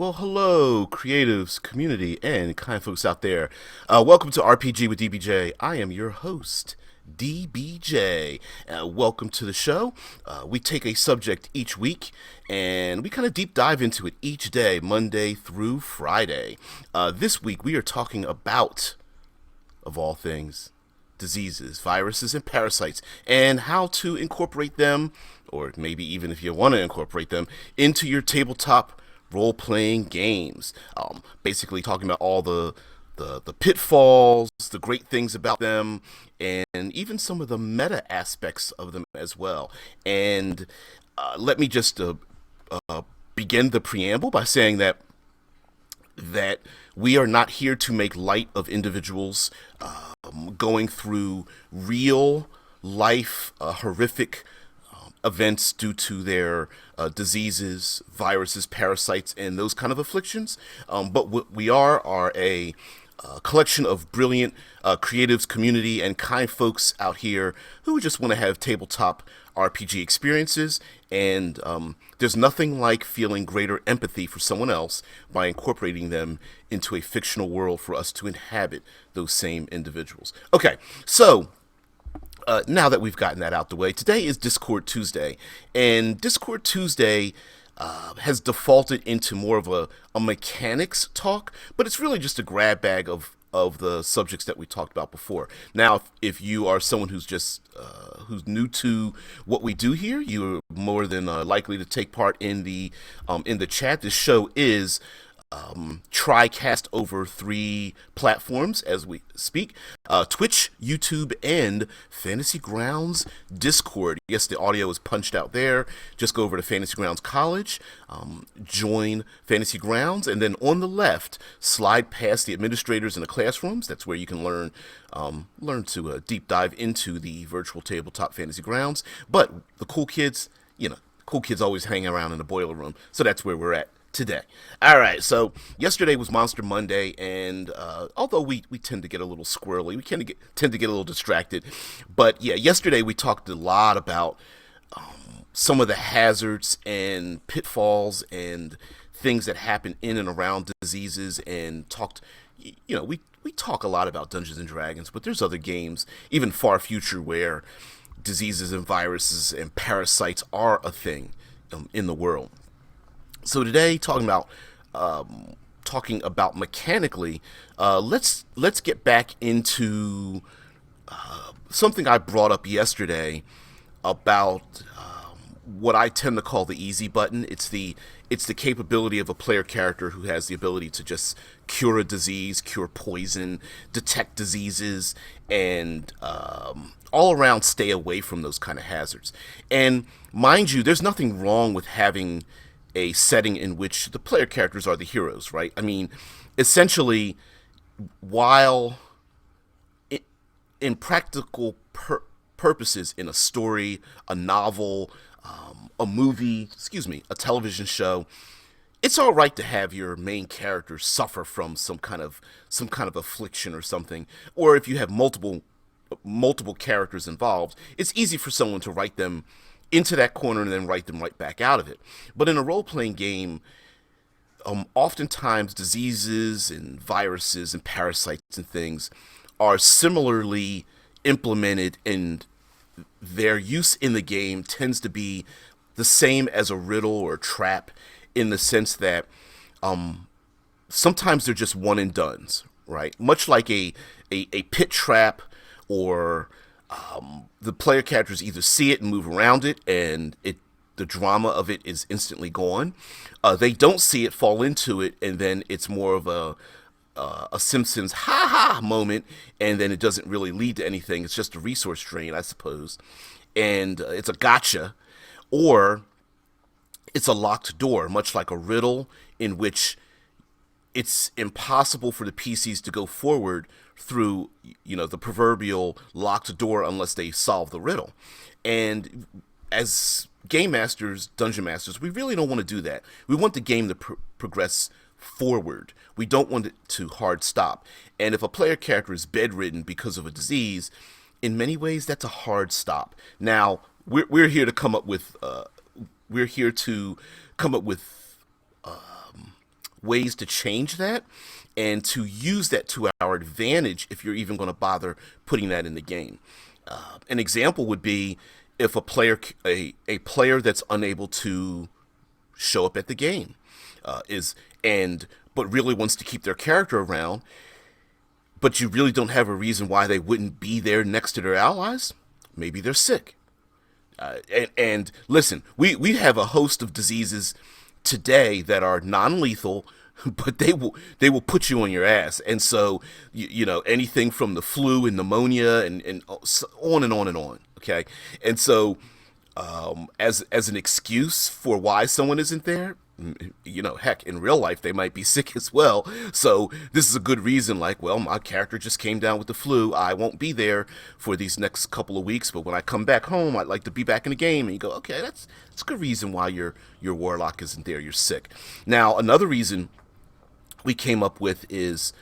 Well, hello, creatives, community, and kind folks out there. Welcome to RPG with DBJ. I am your host, DBJ. Welcome to the show. We take a subject each week and we kind of deep dive into it each day, Monday through Friday. This week we are talking about, of all things, diseases, viruses, and parasites, and how to incorporate them, or maybe even if you want to incorporate them, into your tabletop role-playing games. Basically talking about all the pitfalls, the great things about them, and even some of the meta aspects of them as well. And let me just begin the preamble by saying that we are not here to make light of individuals going through real life horrific events due to their diseases, viruses, parasites, and those kind of afflictions. But what we are a collection of brilliant creatives, community, and kind folks out here who just want to have tabletop RPG experiences. And there's nothing like feeling greater empathy for someone else by incorporating them into a fictional world for us to inhabit those same individuals. Okay, so now that we've gotten that out the way, today is Discord Tuesday, and Discord Tuesday has defaulted into more of a mechanics talk, but it's really just a grab bag of the subjects that we talked about before. Now, if you are someone who's just who's new to what we do here, you're more than likely to take part in the chat. This show is TriCast over 3 platforms as we speak: Twitch, YouTube, and Fantasy Grounds Discord. Yes, the audio is punched out there. Just go over to Fantasy Grounds College, join Fantasy Grounds, and then on the left, slide past the administrators in the classrooms. That's where you can learn to deep dive into the virtual tabletop Fantasy Grounds. But the cool kids, cool kids always hang around in the boiler room, so that's where we're at today. All right, so yesterday was Monster Monday, and although we tend to get a little squirrely, we tend to get a little distracted, but yeah, yesterday we talked a lot about some of the hazards and pitfalls and things that happen in and around diseases, and talked, we talk a lot about Dungeons and Dragons, but there's other games, even far future, where diseases and viruses and parasites are a thing in the world. So today, talking about mechanically, let's get back into something I brought up yesterday about what I tend to call the easy button. It's the capability of a player character who has the ability to just cure a disease, cure poison, detect diseases, and all around stay away from those kind of hazards. And mind you, there's nothing wrong with having a setting in which the player characters are the heroes, right? I mean, essentially, while in practical purposes, in a story, a novel, a movie, a television show, it's all right to have your main characters suffer from some kind of affliction or something. Or if you have multiple characters involved, it's easy for someone to write them into that corner and then write them right back out of it. But in a role-playing game, oftentimes diseases and viruses and parasites and things are similarly implemented, and their use in the game tends to be the same as a riddle or a trap, in the sense that sometimes they're just one and dones, right? Much like a pit trap, or the player characters either see it and move around it, and the drama of it is instantly gone. They don't see it, fall into it, and then it's more of a Simpsons ha-ha moment, and then it doesn't really lead to anything. It's just a resource drain, I suppose. And it's a gotcha. Or it's a locked door, much like a riddle, in which it's impossible for the PCs to go forward through, the proverbial locked door unless they solve the riddle. And as game masters, dungeon masters, we really don't want to do that. We want the game to progress forward. We don't want it to hard stop. And if a player character is bedridden because of a disease, in many ways that's a hard stop. Now, we're here to come up with ways to change that and to use that to our advantage if you're even going to bother putting that in the game. An example would be if a player that's unable to show up at the game is and but really wants to keep their character around, but you really don't have a reason why they wouldn't be there next to their allies. Maybe they're sick. And listen, we have a host of diseases today that are non-lethal, but they will put you on your ass. And so you know, anything from the flu and pneumonia and on and on and on. Okay, and so as an excuse for why someone isn't there, you know, heck, in real life they might be sick as well. So this is a good reason, like, well, my character just came down with the flu, I won't be there for these next couple of weeks, but when I come back home, I'd like to be back in the game. And you go, okay, that's a good reason why your warlock isn't there, you're sick. Now another reason we came up with is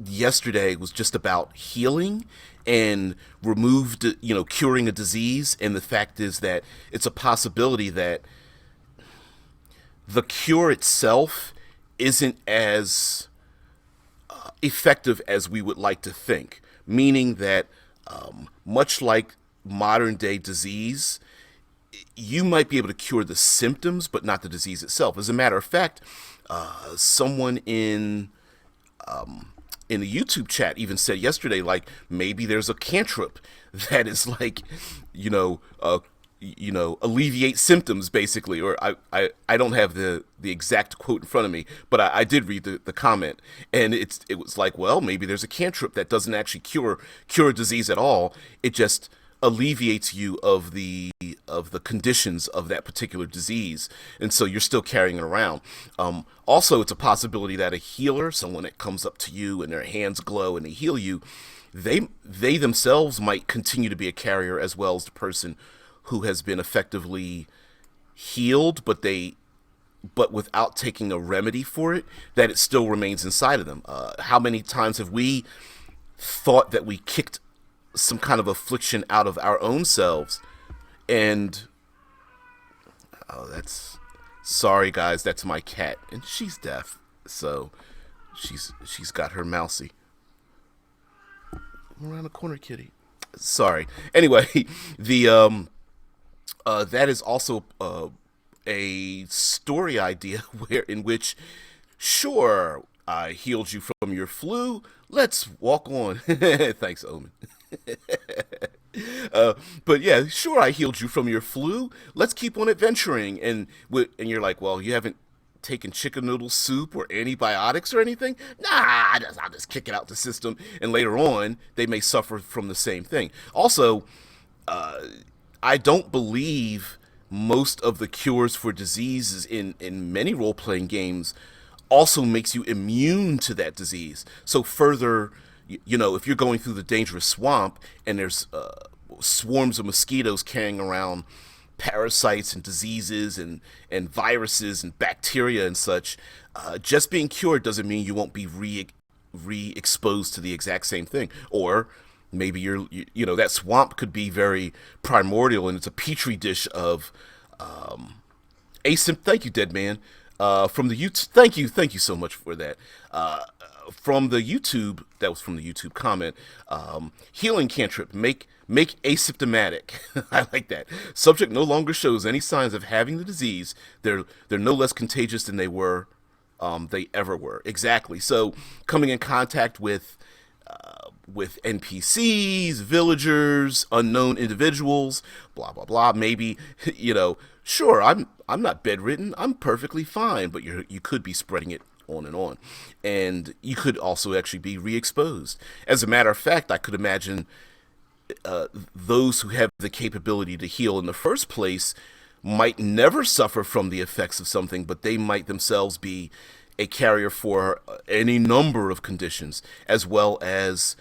yesterday was just about healing and curing a disease. And the fact is that it's a possibility that the cure itself isn't as effective as we would like to think, meaning that much like modern day disease, you might be able to cure the symptoms but not the disease itself. As a matter of fact, someone in the YouTube chat even said yesterday, like, maybe there's a cantrip that is like, alleviate symptoms, basically. Or I don't have the exact quote in front of me, but I did read the comment, and it was like, well, maybe there's a cantrip that doesn't actually cure a disease at all. It just alleviates you of the conditions of that particular disease, and so you're still carrying it around. Also, it's a possibility that a healer, someone that comes up to you and their hands glow and they heal you, they themselves might continue to be a carrier as well as the person who has been effectively healed, but without taking a remedy for it, that it still remains inside of them. How many times have we thought that we kicked some kind of affliction out of our own selves, and sorry guys, that's my cat, and she's deaf, so she's got her mousy. Around the corner, kitty. Sorry. Anyway, the that is also a story idea in which, sure, I healed you from your flu. Let's walk on. Thanks, Omen. But yeah, sure, I healed you from your flu. Let's keep on adventuring. And you're like, well, you haven't taken chicken noodle soup or antibiotics or anything? Nah, I'll just kick it out the system. And later on, they may suffer from the same thing. Also, I don't believe most of the cures for diseases in many role-playing games also makes you immune to that disease. So further, if you're going through the dangerous swamp and there's swarms of mosquitoes carrying around parasites and diseases and viruses and bacteria and such, just being cured doesn't mean you won't be re-exposed to the exact same thing. Or maybe that swamp could be very primordial and it's a petri dish of thank you, dead man, from the YouTube. Thank you so much for that. From the YouTube, that was from the YouTube comment. Healing cantrip, make asymptomatic. I like that. Subject no longer shows any signs of having the disease. They're no less contagious than they ever were. Exactly. So coming in contact with NPCs, villagers, unknown individuals, blah blah blah. Maybe sure, I'm not bedridden. I'm perfectly fine, but you could be spreading it on and on, and you could also actually be re-exposed. As a matter of fact, I could imagine those who have the capability to heal in the first place might never suffer from the effects of something, but they might themselves be a carrier for any number of conditions, as well as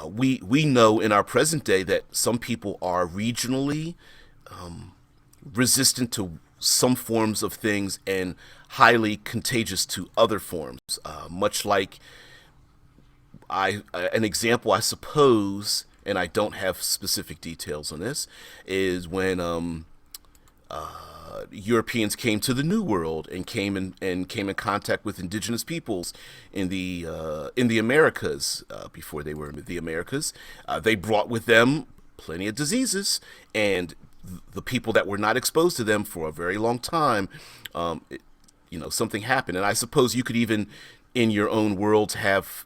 we know in our present day that some people are regionally resistant to some forms of things and highly contagious to other forms. Much like an example, I suppose, and I don't have specific details on this, is when Europeans came to the New World and came in contact with indigenous peoples in the Americas before they were the Americas. They brought with them plenty of diseases, and the people that were not exposed to them for a very long time, something happened. And I suppose you could even in your own worlds have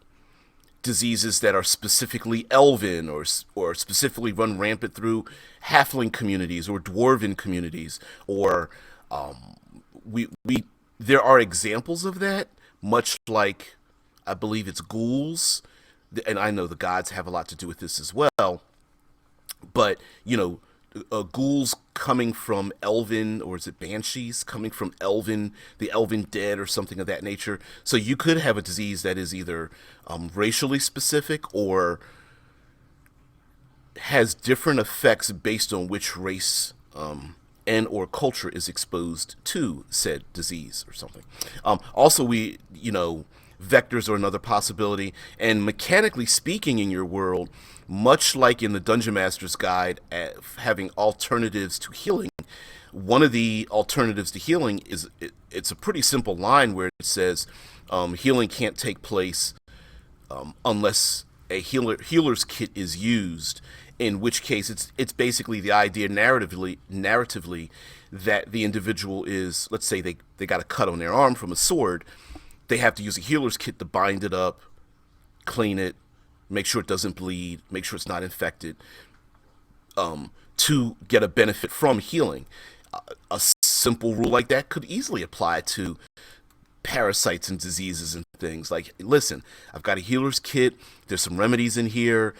diseases that are specifically elven or specifically run rampant through halfling communities or dwarven communities or we there are examples of that, much like I believe it's ghouls, and I know the gods have a lot to do with this as well, but ghouls coming from elven, or is it banshees coming from elven, the elven dead or something of that nature. So you could have a disease that is either racially specific or has different effects based on which race and or culture is exposed to said disease or something. Also, vectors are another possibility. And mechanically speaking, in your world, much like in the Dungeon Master's Guide, having alternatives to healing, one of the alternatives to healing is it's a pretty simple line where it says healing can't take place unless a healer's kit is used. In which case, it's basically the idea narratively that the individual is, let's say they got a cut on their arm from a sword, they have to use a healer's kit to bind it up, clean it, make sure it doesn't bleed, make sure it's not infected, to get a benefit from healing. A simple rule like that could easily apply to parasites and diseases and things. Like, listen, I've got a healer's kit, there's some remedies in here,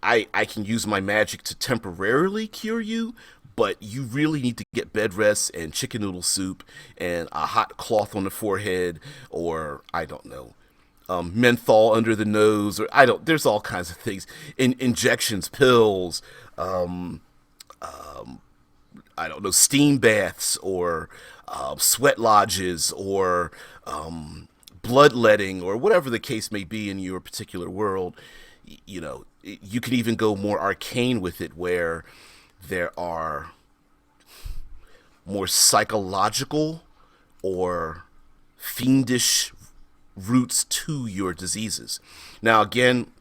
I can use my magic to temporarily cure you, but you really need to get bed rest and chicken noodle soup and a hot cloth on the forehead, or I don't know, menthol under the nose, or there's all kinds of things, injections, pills, I don't know, steam baths, or sweat lodges, or bloodletting, or whatever the case may be in your particular world. You can even go more arcane with it, where there are more psychological or fiendish roots to your diseases. Now, again,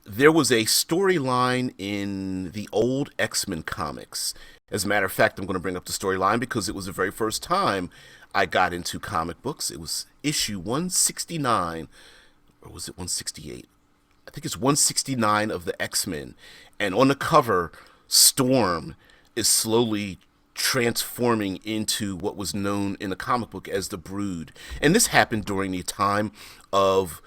there was a storyline in the old X-Men comics. As a matter of fact, I'm going to bring up the storyline because it was the very first time I got into comic books. It was issue 169, or was it 168? I think it's 169 of the X-Men. And on the cover, Storm is slowly transforming into what was known in the comic book as the Brood. And this happened during the time of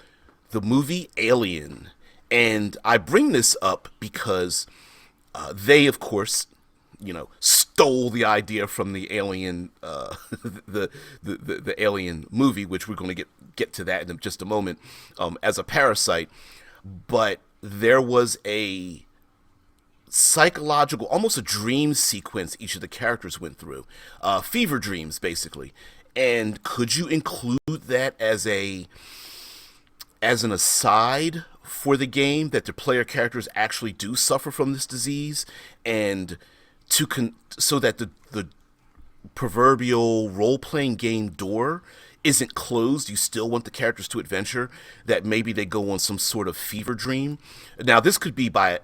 the movie Alien. And I bring this up because they, of course, stole the idea from the Alien, the Alien movie, which we're going to get to that in just a moment, as a parasite. But there was a psychological, almost a dream sequence each of the characters went through, fever dreams, basically. And could you include that as an aside for the game, that the player characters actually do suffer from this disease, and so that the proverbial role-playing game door isn't closed, you still want the characters to adventure, that maybe they go on some sort of fever dream. Now, this could be by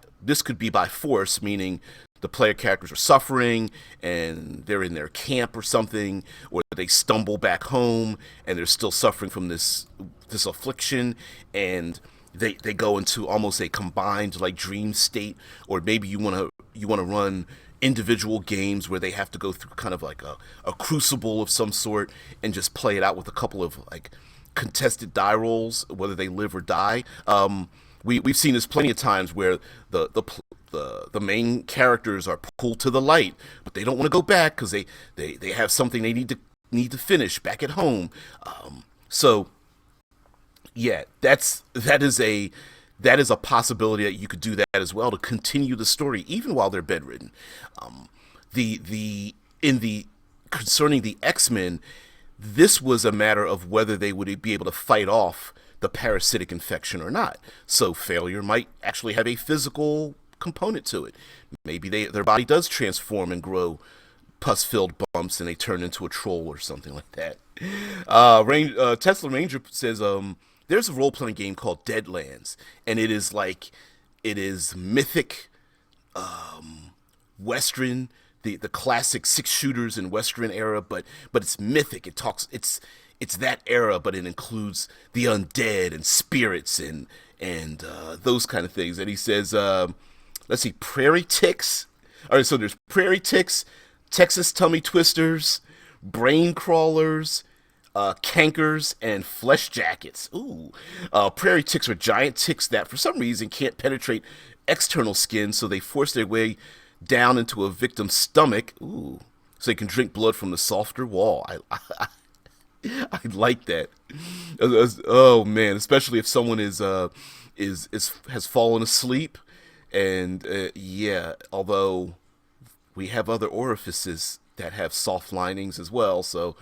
force, meaning the player characters are suffering and they're in their camp or something, or they stumble back home and they're still suffering from this affliction, and they go into almost a combined like dream state. Or maybe you want to run individual games where they have to go through kind of like a crucible of some sort and just play it out with a couple of like contested die rolls, whether they live or die. We've seen this plenty of times where the main characters are pulled to the light, but they don't want to go back because they have something they need to finish back at home. So yeah, that is a possibility that you could do that as well, to continue the story even while they're bedridden. Concerning the X-Men, this was a matter of whether they would be able to fight off the parasitic infection or not. So failure might actually have a physical component to it. Maybe their body does transform and grow pus-filled bumps, and they turn into a troll or something like that. Tesla Ranger says, there's a role-playing game called Deadlands, and it is mythic, Western, the classic six shooters in Western era, but it's mythic. It's that era, but it includes the undead and spirits and those kind of things. And he says, let's see, prairie ticks. All right, so there's prairie ticks, Texas tummy twisters, brain crawlers, cankers, and flesh jackets. Ooh. Prairie ticks are giant ticks that, for some reason, can't penetrate external skin, so they force their way down into a victim's stomach. Ooh. So they can drink blood from the softer wall. I like that. Oh man, especially if someone has fallen asleep, and yeah. Although we have other orifices that have soft linings as well, so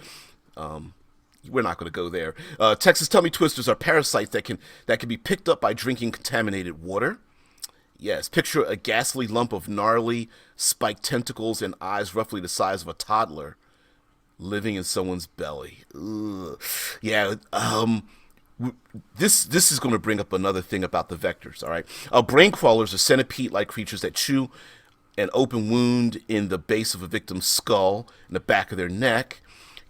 we're not going to go there. Texas tummy twisters are parasites that can be picked up by drinking contaminated water. Yes, picture a ghastly lump of gnarly, spiked tentacles and eyes roughly the size of a toddler living in someone's belly. Ugh. Yeah, this is going to bring up another thing about the vectors, all right? Brain crawlers are centipede-like creatures that chew an open wound in the base of a victim's skull, in the back of their neck.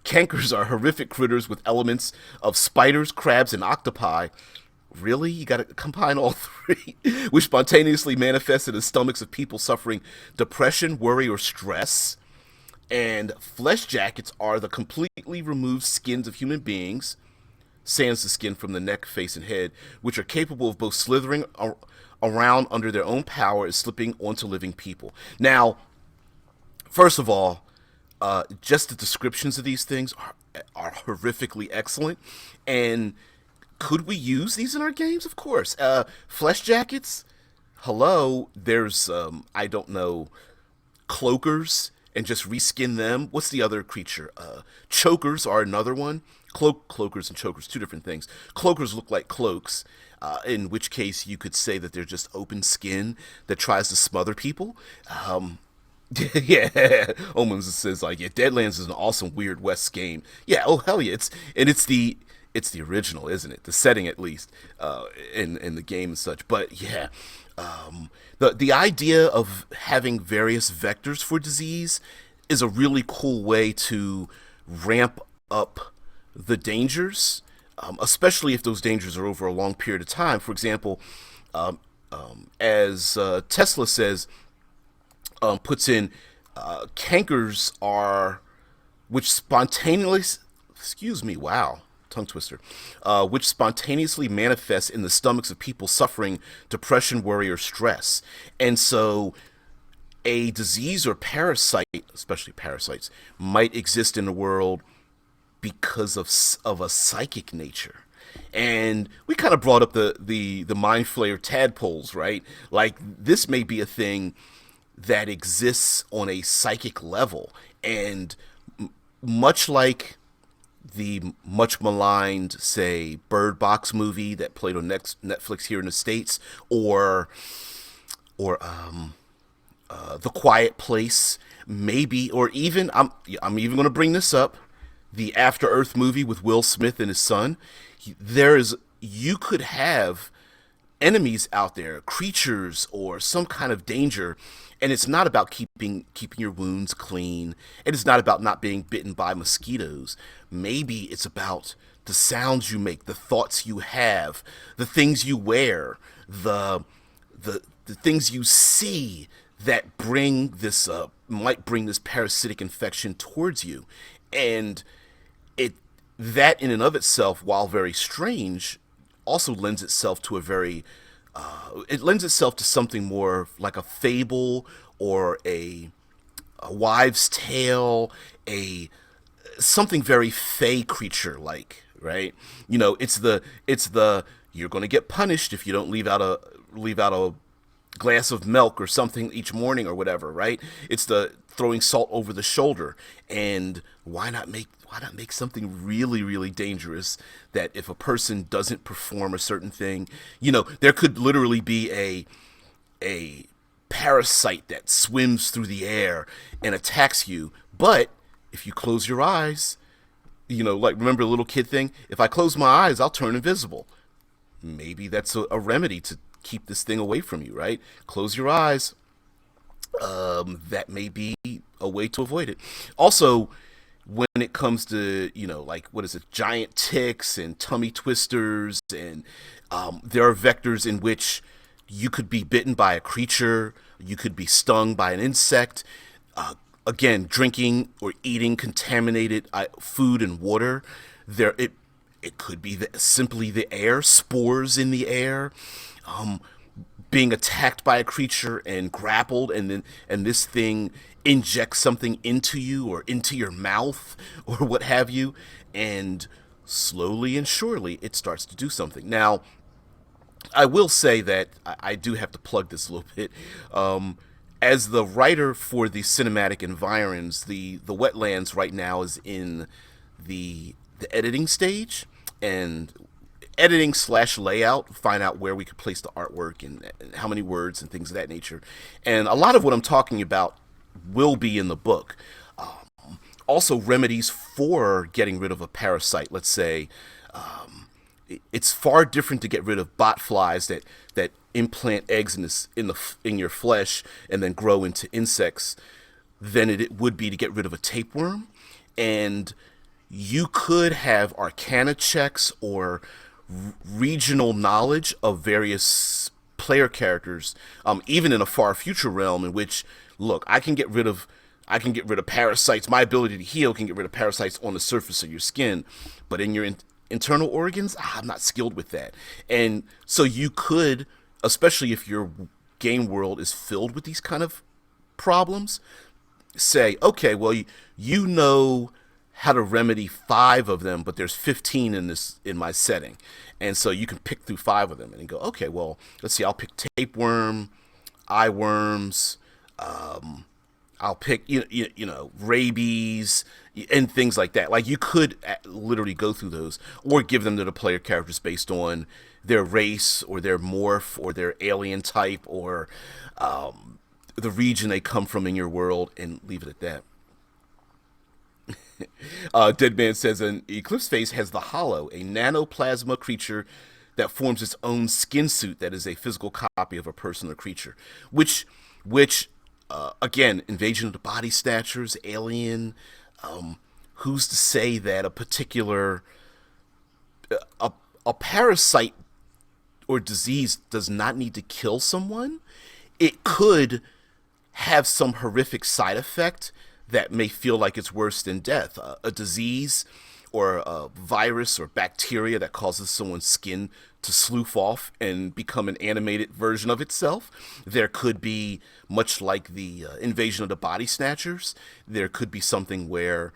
Cankers are horrific critters with elements of spiders, crabs, and octopi. Really? You gotta combine all three? Which spontaneously manifest in the stomachs of people suffering depression, worry, or stress. And flesh jackets are the completely removed skins of human beings, sans the skin from the neck, face, and head, which are capable of both slithering around under their own power and slipping onto living people. Now, first of all, just the descriptions of these things are horrifically excellent. And could we use these in our games? Of course. Flesh jackets? Hello. There's, I don't know, cloakers, and just reskin them. What's the other creature? Chokers are another one. Cloakers and chokers, two different things. Cloakers look like cloaks, in which case you could say that they're just open skin that tries to smother people. Yeah, Omens says like, yeah, Deadlands is an awesome Weird West game. Yeah, oh hell yeah, it's the original, isn't it? The setting at least, in the game and such. But yeah, the idea of having various vectors for disease is a really cool way to ramp up the dangers, especially if those dangers are over a long period of time. For example, as Tesla says, puts in, cankers are, which spontaneously, excuse me, wow, tongue twister, which spontaneously manifests in the stomachs of people suffering depression, worry, or stress. And so a disease or parasite, especially parasites, might exist in the world because of a psychic nature. And we kind of brought up the mind flayer tadpoles, right? Like, this may be a thing that exists on a psychic level, and much like the much maligned, say, Bird Box movie that played on Netflix here in the States, or The Quiet Place, maybe, or even I'm even going to bring this up, the After Earth movie with Will Smith and his son. You could have enemies out there, creatures or some kind of danger, and it's not about keeping your wounds clean, and it's not about not being bitten by mosquitoes. Maybe it's about the sounds you make, the thoughts you have, the things you wear, the things you see that might bring this parasitic infection towards you. And that in and of itself, while very strange, also lends itself to it lends itself to something more like a fable or a wives' tale, something very fey creature like, right? You know, it's the you're going to get punished if you don't leave out a glass of milk or something each morning or whatever, right? It's the throwing salt over the shoulder. And why not make something really, really dangerous that if a person doesn't perform a certain thing, there could literally be a parasite that swims through the air and attacks you. But if you close your eyes, like remember the little kid thing? If I close my eyes, I'll turn invisible. Maybe that's a remedy to keep this thing away from you, right? Close your eyes. That may be a way to avoid it. Also, when it comes to like what is it, giant ticks and tummy twisters, and there are vectors in which you could be bitten by a creature, you could be stung by an insect. Again, drinking or eating contaminated food and water, it could be simply the air, spores in the air. Being attacked by a creature and grappled, and this thing injects something into you or into your mouth or what have you, and slowly and surely it starts to do something. Now, I will say that I do have to plug this a little bit. As the writer for the cinematic environs, the wetlands right now is in the editing stage, and editing slash layout, find out where we could place the artwork and how many words and things of that nature. And a lot of what I'm talking about will be in the book. Also, remedies for getting rid of a parasite. Let's say it's far different to get rid of bot flies that implant eggs in your flesh and then grow into insects than it would be to get rid of a tapeworm. And you could have arcana checks or regional knowledge of various player characters, even in a far future realm in which, look, I can get rid of parasites. My ability to heal can get rid of parasites on the surface of your skin, but in your internal organs, I'm not skilled with that. And so you could, especially if your game world is filled with these kind of problems, say, okay, well, you know how to remedy 5 of them, but there's 15 in my setting, and so you can pick through 5 of them and go, okay, well, let's see, I'll pick tapeworm, eye worms, I'll pick rabies and things like that. Like, you could literally go through those or give them to the player characters based on their race or their morph or their alien type or the region they come from in your world, and leave it at that. Dead Man says an Eclipse Face has the Hollow, a nanoplasma creature that forms its own skin suit that is a physical copy of a person or creature. Which again, Invasion of the Body Snatchers, Alien. Who's to say that a particular a parasite or disease does not need to kill someone? It could have some horrific side effect that may feel like it's worse than death. A disease or a virus or bacteria that causes someone's skin to slough off and become an animated version of itself. There could be, much like the Invasion of the Body Snatchers, there could be something where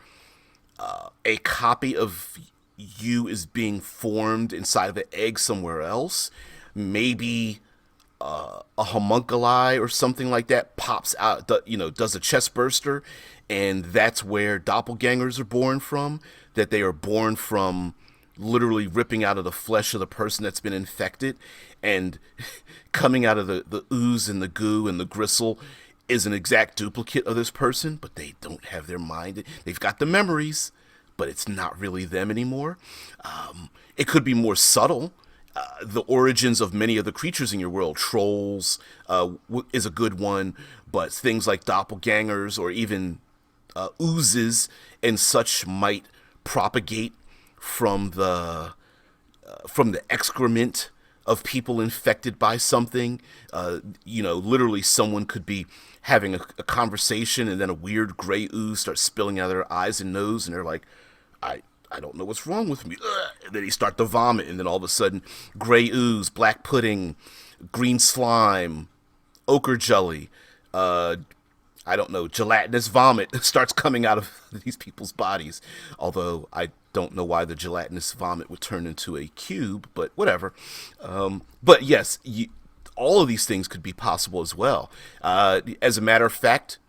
a copy of you is being formed inside of an egg somewhere else. Maybe a homunculi or something like that pops out, does a chest burster, and that's where doppelgangers are born from. That they are born from literally ripping out of the flesh of the person that's been infected, and coming out of the ooze and the goo and the gristle is an exact duplicate of this person, but they don't have their mind. They've got the memories, but it's not really them anymore. It could be more subtle. The origins of many of the creatures in your world, trolls is a good one, but things like doppelgangers or even oozes and such might propagate from the excrement of people infected by something. Literally someone could be having a conversation and then a weird gray ooze starts spilling out of their eyes and nose, and they're like, I don't know what's wrong with me. Ugh. And then they start to vomit, and then all of a sudden, gray ooze, black pudding, green slime, ochre jelly, gelatinous vomit starts coming out of these people's bodies. Although I don't know why the gelatinous vomit would turn into a cube, but whatever. But yes, all of these things could be possible as well. As a matter of fact,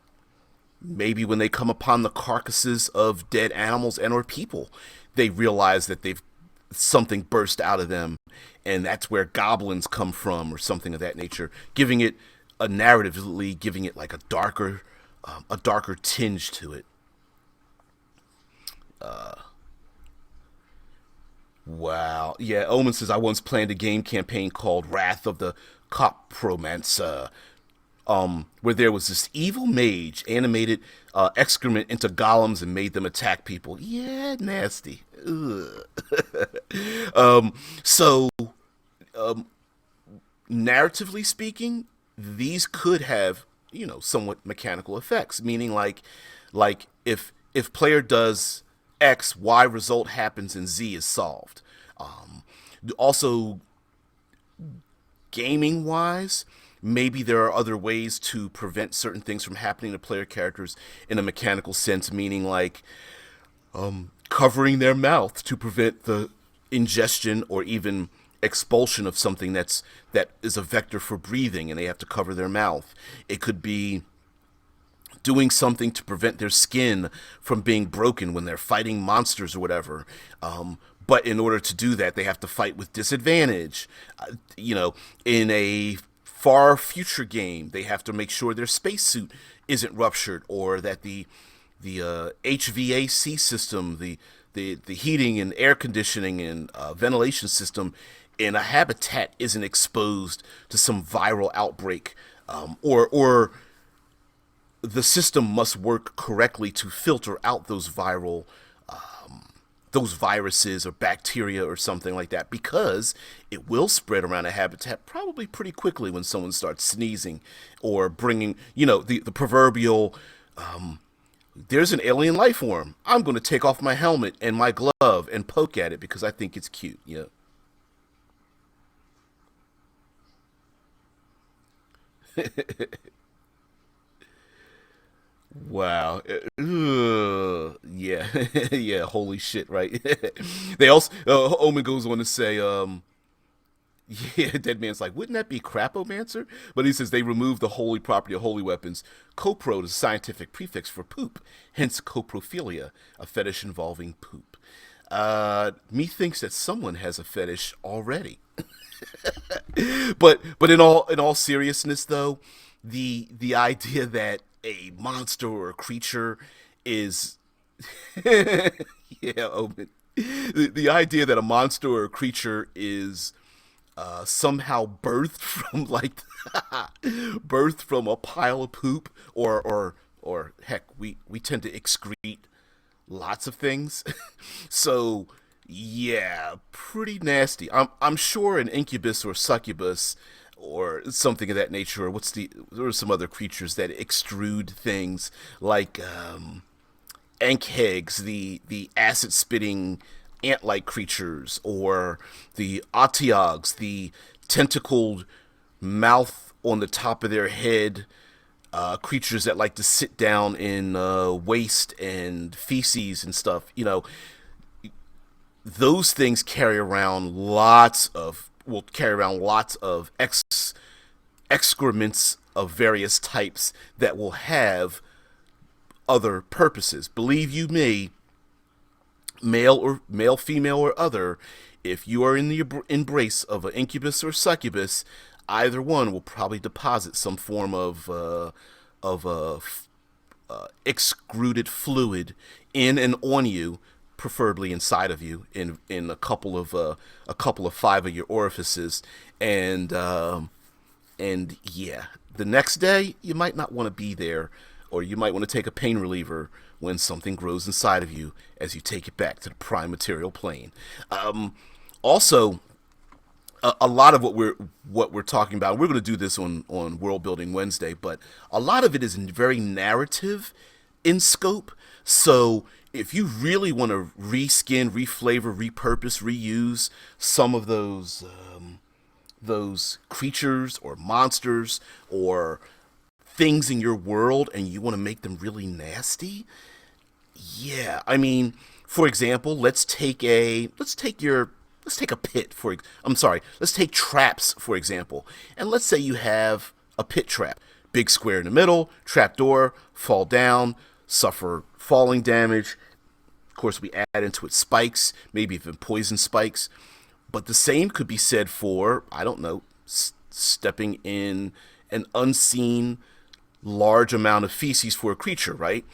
maybe when they come upon the carcasses of dead animals and or people, they realize that something burst out of them, and that's where goblins come from or something of that nature, giving it narratively giving it like a darker tinge to it. Wow. Yeah, Omen says I once planned a game campaign called Wrath of the Copromancer, where there was this evil mage animated excrement into golems and made them attack people. Yeah, nasty. Ugh. So, narratively speaking, these could have, somewhat mechanical effects, meaning like if player does X, Y result happens and Z is solved. Also, gaming wise, maybe there are other ways to prevent certain things from happening to player characters in a mechanical sense, meaning like covering their mouth to prevent the ingestion or even expulsion of something that is a vector for breathing and they have to cover their mouth. It could be doing something to prevent their skin from being broken when they're fighting monsters or whatever. But in order to do that, they have to fight with disadvantage. In a far future game, they have to make sure their spacesuit isn't ruptured, or that the HVAC system, the heating and air conditioning and ventilation system in a habitat isn't exposed to some viral outbreak, or the system must work correctly to filter out those viruses or bacteria or something like that, because it will spread around a habitat probably pretty quickly when someone starts sneezing or bringing, the proverbial, there's an alien life form. I'm going to take off my helmet and my glove and poke at it because I think it's cute. Wow. Yeah. Yeah, holy shit, right? They also Omen goes on to say yeah, Dead Man's like, wouldn't that be crapomancer? But he says they removed the holy property of holy weapons. Copro is a scientific prefix for poop, hence coprophilia, a fetish involving poop. Methinks that someone has a fetish already. But in all seriousness though, the idea that a monster or a creature is yeah, Omen. The idea that a monster or a creature is somehow birthed from like birthed from a pile of poop, or heck, we tend to excrete lots of things. So yeah, pretty nasty. I'm sure an incubus or succubus or something of that nature, or there are some other creatures that extrude things like ankhegs, the acid spitting ant-like creatures, or the otiogs, the tentacled mouth on the top of their head creatures that like to sit down in waste and feces and stuff. Those things carry around lots of excrements of various types that will have other purposes. Believe you me, male, female, or other, if you are in the embrace of an incubus or succubus, either one will probably deposit some form of excreted fluid in and on you, preferably inside of you, in a couple of five of your orifices, and yeah, the next day you might not want to be there, or you might want to take a pain reliever when something grows inside of you as you take it back to the prime material plane. Also, a lot of what we're talking about, we're going to do this on World Building Wednesday, but a lot of it is very narrative in scope. So if you really want to reskin, reflavor, repurpose, reuse some of those creatures or monsters or things in your world, and you want to make them really nasty, yeah, I mean, for example, let's take a pit for I'm sorry, let's take traps for example. And let's say you have a pit trap. Big square in the middle, trap door, fall down, suffer falling damage. Of course, we add into it spikes, maybe even poison spikes. But the same could be said for, I don't know, stepping in an unseen large amount of feces for a creature, right?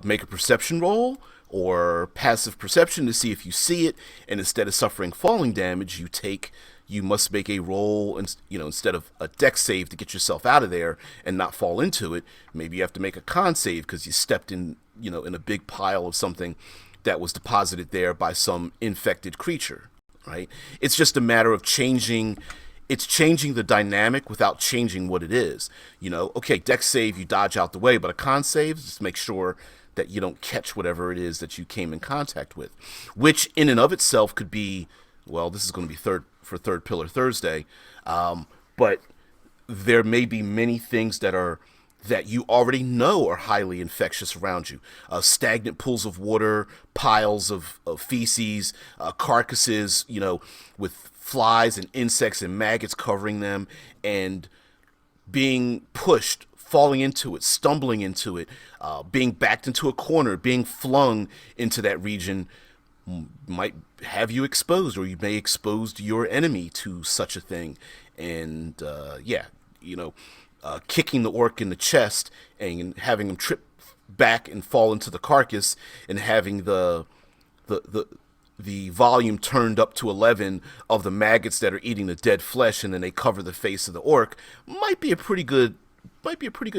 Make a perception roll or passive perception to see if you see it, and instead of suffering falling damage, you must make a roll, and instead of a dex save to get yourself out of there and not fall into it, maybe you have to make a con save because you stepped in, in a big pile of something that was deposited there by some infected creature, right? It's just a matter of changing. It's changing the dynamic without changing what it is. Okay, dex save, you dodge out the way, but a con save, just make sure that you don't catch whatever it is that you came in contact with, which in and of itself could be, well, this is going to be third pillar Thursday, but there may be many things that you already know are highly infectious around you. Stagnant pools of water, piles of feces, carcasses, with flies and insects and maggots covering them, and being pushed, falling into it, stumbling into it, being backed into a corner, being flung into that region might have you exposed, or you may expose your enemy to such a thing. And kicking the orc in the chest and having him trip back and fall into the carcass, and having the volume turned up to 11 of the maggots that are eating the dead flesh, and then they cover the face of the orc, might be a pretty good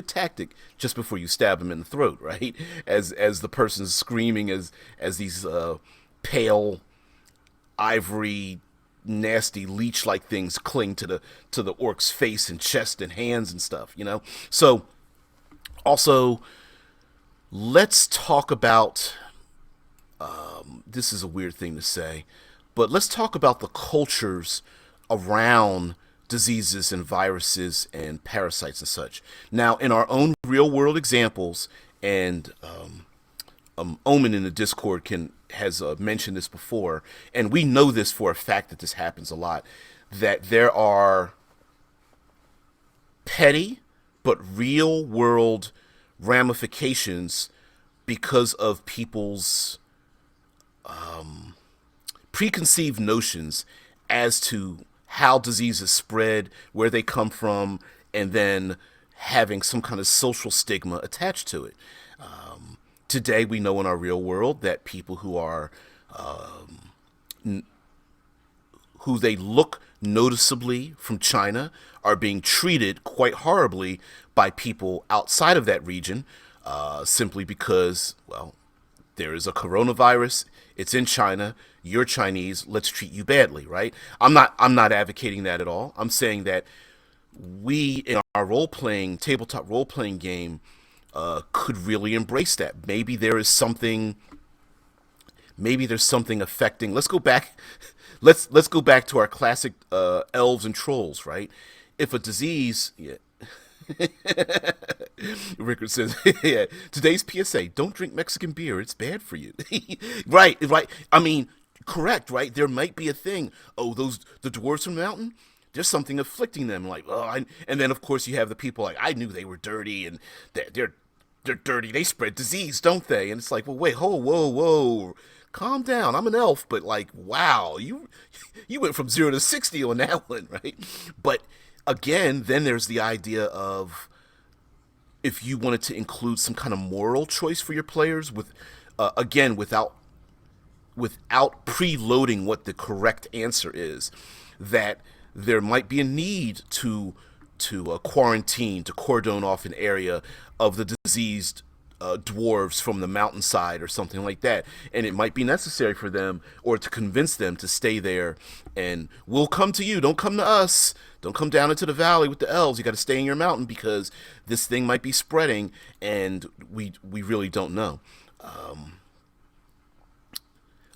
tactic just before you stab him in the throat, right? As the person's screaming, as these pale ivory nasty leech-like things cling to the orc's face and chest and hands and stuff, So also, let's talk about this is a weird thing to say, but let's talk about the cultures around diseases and viruses and parasites and such. Now, in our own real world examples, and Omen in the Discord has mentioned this before, and we know this for a fact that this happens a lot, that there are petty but real world ramifications because of people's preconceived notions as to how diseases spread, where they come from, and then having some kind of social stigma attached to it. Today, we know in our real world that people who they look noticeably from China are being treated quite horribly by people outside of that region, simply because, well, there is a coronavirus. It's in China. You're Chinese. Let's treat you badly, right? I'm not advocating that at all. I'm saying that we, in our tabletop role playing game, could really embrace that. Maybe there's something affecting. Let's go back. Let's go back to our classic elves and trolls, right? If a disease, yeah. Rickard says, yeah, today's PSA, don't drink Mexican beer, it's bad for you. Right. I mean, correct, right? There might be a thing. Oh, the dwarves from the mountain, there's something afflicting them. Like, and then of course you have the people like, I knew they were dirty, and they're dirty. They spread disease, don't they? And it's like, well, wait, whoa, calm down. I'm an elf, but like, wow, you went from 0 to 60 on that one, right? But again, then there's the idea of, if you wanted to include some kind of moral choice for your players, again, without preloading what the correct answer is, that there might be a need to quarantine, to cordon off an area of the diseased dwarves from the mountainside or something like that, and it might be necessary for them, or to convince them to stay there, and we'll come to you, don't come to us, don't come down into the valley with the elves, you got to stay in your mountain because this thing might be spreading, and we really don't know.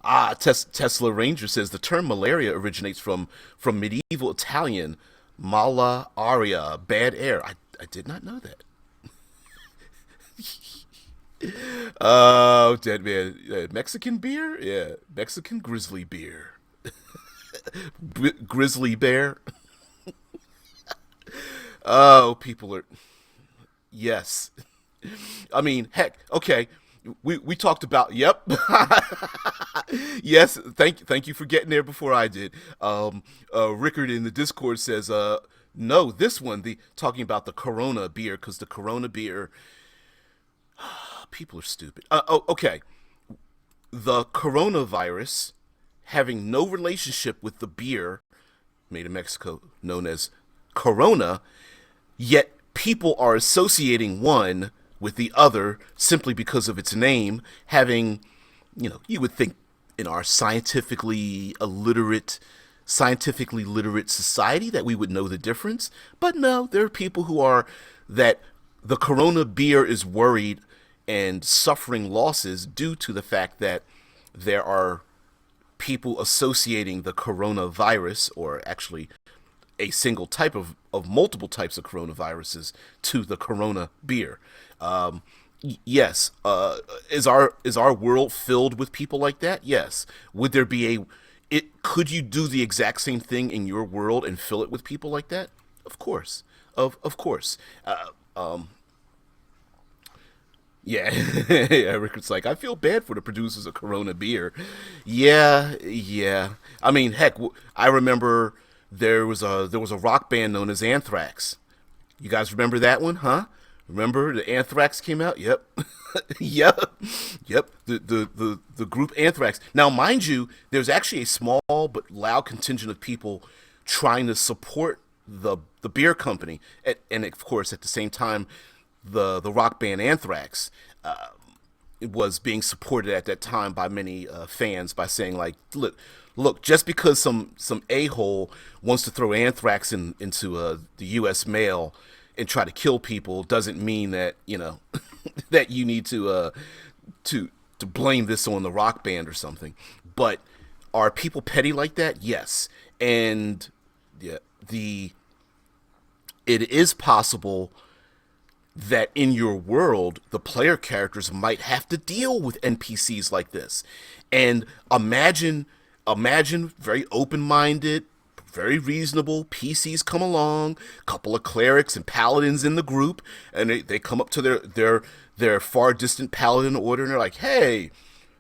Tesla Ranger says the term malaria originates from medieval Italian mala aria, bad air. I did not know that. Oh, dead man. Mexican beer? Yeah, Mexican grizzly beer. Grizzly bear. Oh, people are. Yes. I mean, heck. Okay, we talked about. Yep. Yes. Thank you for getting there before I did. Rickard in the Discord says, No, this one, the talking about the Corona beer, because the Corona beer, people are stupid. Oh, okay. The coronavirus having no relationship with the beer made in Mexico known as Corona, yet people are associating one with the other simply because of its name, having, you would think in our scientifically literate society that we would know the difference. But no, there are people who are that the Corona beer is worried and suffering losses due to the fact that there are people associating the coronavirus, or actually a single type of multiple types of coronaviruses, to the Corona beer. Yes. Is our world filled with people like that? Yes. Would there be a it could you do the exact same thing in your world and fill it with people like that? Of course. Of course. Yeah, yeah. Rickard's like, I feel bad for the producers of Corona beer. Yeah, yeah. I mean, heck, I remember there was a rock band known as Anthrax. You guys remember that one, huh? Remember the Anthrax came out? Yep, yep, yep. The group Anthrax. Now, mind you, there's actually a small but loud contingent of people trying to support the beer company, and of course, at the same time, the rock band Anthrax. It was being supported at that time by many fans by saying like, look, just because some a hole wants to throw anthrax into the U.S. mail and try to kill people doesn't mean that that you need to blame this on the rock band or something. But are people petty like that? Yes, and yeah, it is possible that in your world, the player characters might have to deal with NPCs like this. And imagine very open-minded, very reasonable PCs come along, couple of clerics and paladins in the group, and they come up to their far distant paladin order, and they're like, hey,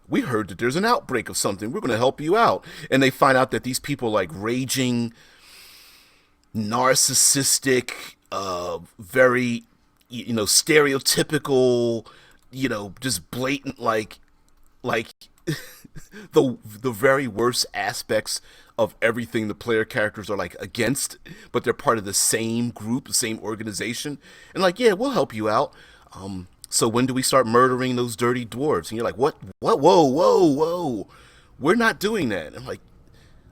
we heard that there's an outbreak of something. We're going to help you out. And they find out that these people are like raging, narcissistic, very stereotypical, just blatant, like the very worst aspects of everything the player characters are like against, but they're part of the same group, the same organization, and like, yeah, we'll help you out. So when do we start murdering those dirty dwarves? And you're like, what? Whoa! We're not doing that. And I'm like,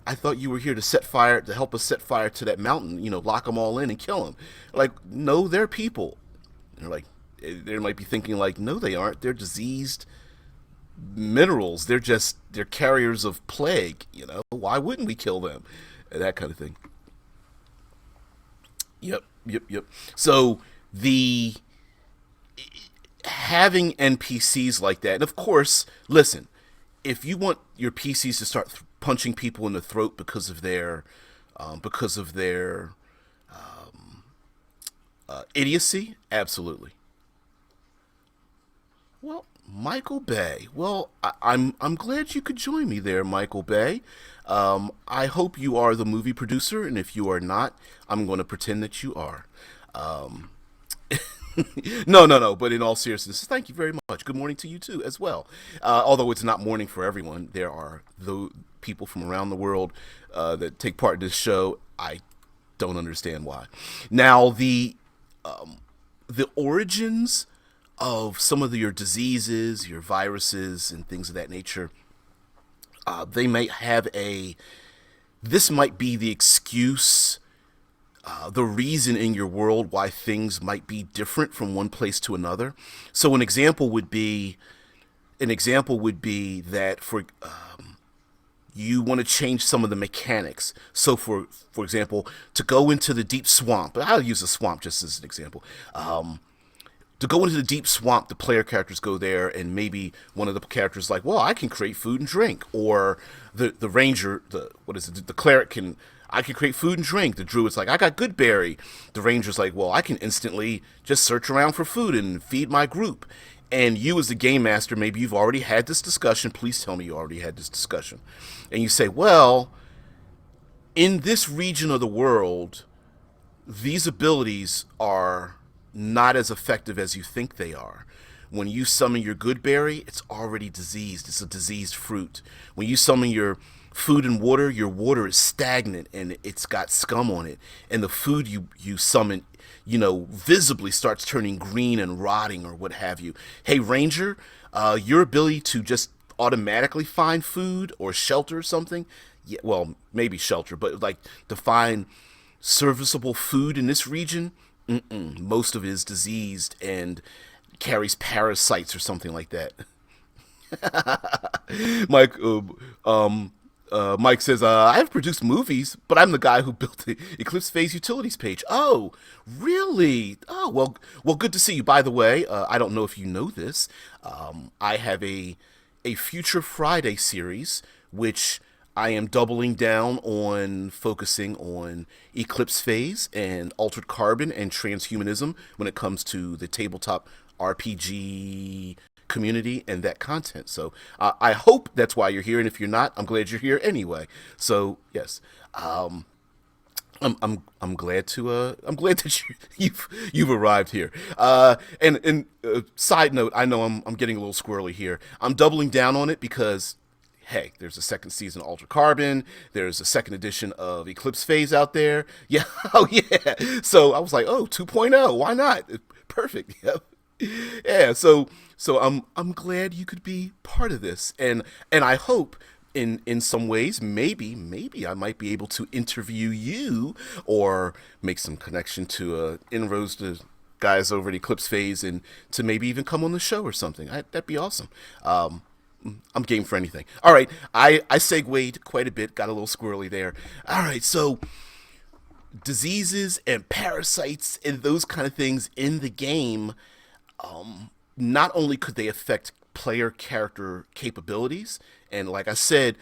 I thought you were here to help us set fire to that mountain, lock them all in and kill them. Like, no, they're people. And they're like, they might be thinking like, no, they aren't. They're diseased minerals. They're carriers of plague. Why wouldn't we kill them? And that kind of thing. Yep. So the having NPCs like that, and of course, listen, if you want your PCs to start punching people in the throat because of their idiocy, absolutely. Well, Michael Bay. Well, I'm glad you could join me there, Michael Bay. I hope you are the movie producer, and if you are not, I'm going to pretend that you are. Um, no. But in all seriousness, thank you very much. Good morning to you too, as well. Although it's not morning for everyone, there are the people from around the world that take part in this show. I don't understand why. Now, the origins of some of your diseases, your viruses, and things of that nature, they might have this might be the excuse, the reason in your world why things might be different from one place to another. So an example would be that for you want to change some of the mechanics. So for example, to go into the deep swamp, I'll use a swamp just as an example. To go into the deep swamp, the player characters go there, and maybe one of the characters is like, well, I can create food and drink, or the ranger, the cleric I can create food and drink. The druid's like, I got good berry. The ranger's like, well, I can instantly just search around for food and feed my group. And you as the game master, maybe you've already had this discussion. Please tell me you already had this discussion. And you say, well, in this region of the world, these abilities are not as effective as you think they are. When you summon your good berry, it's already diseased. It's a diseased fruit. When you summon your food and water, your water is stagnant and it's got scum on it. And the food you summon, visibly starts turning green and rotting or what have you. Hey, Ranger, your ability to just automatically find food or shelter or something, yeah, well, maybe shelter, but like to find serviceable food in this region, most of it is diseased and carries parasites or something like that. Mike, Mike says, I've produced movies, but I'm the guy who built the Eclipse Phase utilities page. Oh, really? Oh, well, good to see you. By the way, I don't know if you know this. I have a Future Friday series, which I am doubling down on focusing on Eclipse Phase and Altered Carbon and transhumanism when it comes to the tabletop RPG community and that content. So I hope that's why you're here, and if you're not, I'm glad you're here anyway. So yes, I'm glad to I'm glad that you've arrived here. And side note, I know I'm getting a little squirrely here. I'm doubling down on it because hey, there's a second season of Ultra Carbon. There's a second edition of Eclipse Phase out there. Yeah, oh yeah. So I was like, oh, 2.0, why not? Perfect. Yep. Yeah. So I'm glad you could be part of this, and I hope in some ways maybe I might be able to interview you or make some connection to inroads to guys over at Eclipse Phase and to maybe even come on the show or something. That'd be awesome. I'm game for anything. All right, I segued quite a bit, got a little squirrely there. All right, so diseases and parasites and those kind of things in the game, not only could they affect player character capabilities, and like I said,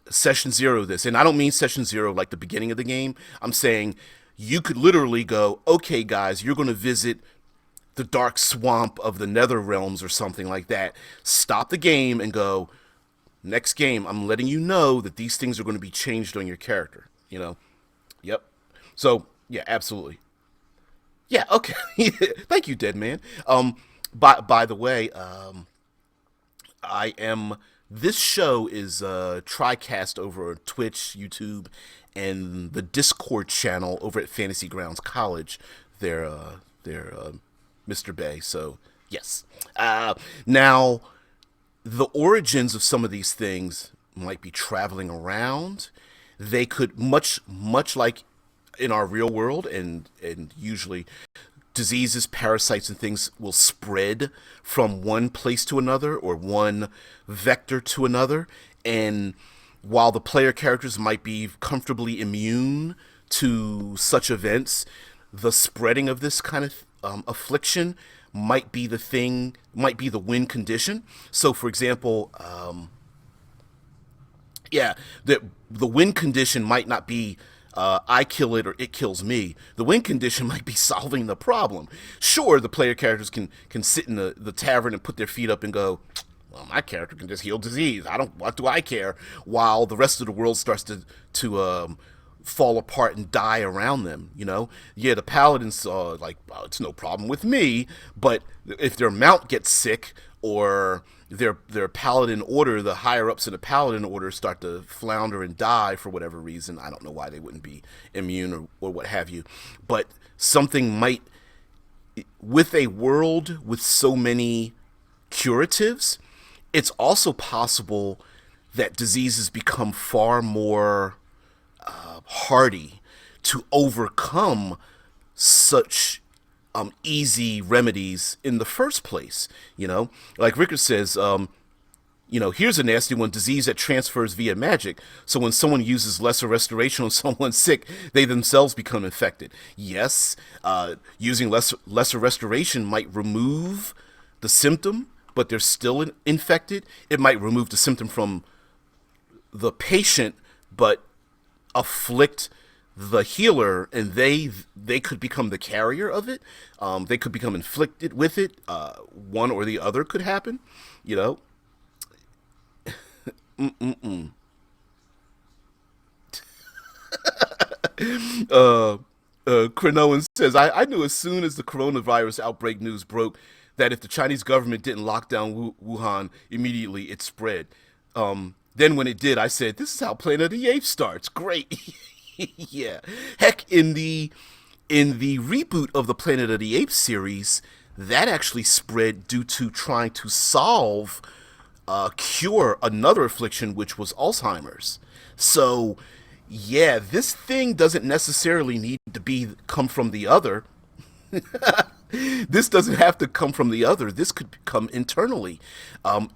session zero of this, and I don't mean session zero like the beginning of the game. I'm saying you could literally go, okay, guys, you're going to visit the dark swamp of the nether realms or something like that. Stop the game and go, next game, I'm letting you know that these things are going to be changed on your character. Yep. So yeah, absolutely. Yeah, okay. Thank you, Dead Man. By the way, I am. This show is TriCast over Twitch, YouTube, and the Discord channel over at Fantasy Grounds College. They're Mr. Bay. So yes. Now the origins of some of these things might be traveling around. They could much like in our real world, and usually diseases, parasites, and things will spread from one place to another or one vector to another. And while the player characters might be comfortably immune to such events, the spreading of this kind of affliction might be the win condition. So, for example, yeah, the win condition might not be I kill it or it kills me. The win condition might be solving the problem. Sure, the player characters can sit in the tavern and put their feet up and go, well, my character can just heal disease. What do I care? While the rest of the world starts to fall apart and die around them. Yeah, the paladins like, oh, it's no problem with me. But if their mount gets sick or their paladin order, the higher ups in the paladin order start to flounder and die for whatever reason. I don't know why they wouldn't be immune or what have you. But something might, with a world with so many curatives, it's also possible that diseases become far more hardy to overcome such easy remedies in the first place. Like Rickard says, here's a nasty one: disease that transfers via magic. So when someone uses lesser restoration on someone sick, they themselves become infected. Yes, using lesser restoration might remove the symptom, but they're still infected. It might remove the symptom from the patient, but afflict the healer, and they could become the carrier of it. They could become inflicted with it. One or the other could happen. You know. Cronoan says, I knew as soon as the coronavirus outbreak news broke that if the Chinese government didn't lock down Wuhan immediately, it spread. Then when it did, I said, this is how Planet of the Apes starts. Great. Yeah. Heck, in the reboot of the Planet of the Apes series, that actually spread due to trying to cure another affliction, which was Alzheimer's. So, yeah, this thing doesn't necessarily need to come from the other. This doesn't have to come from the other. This could come internally.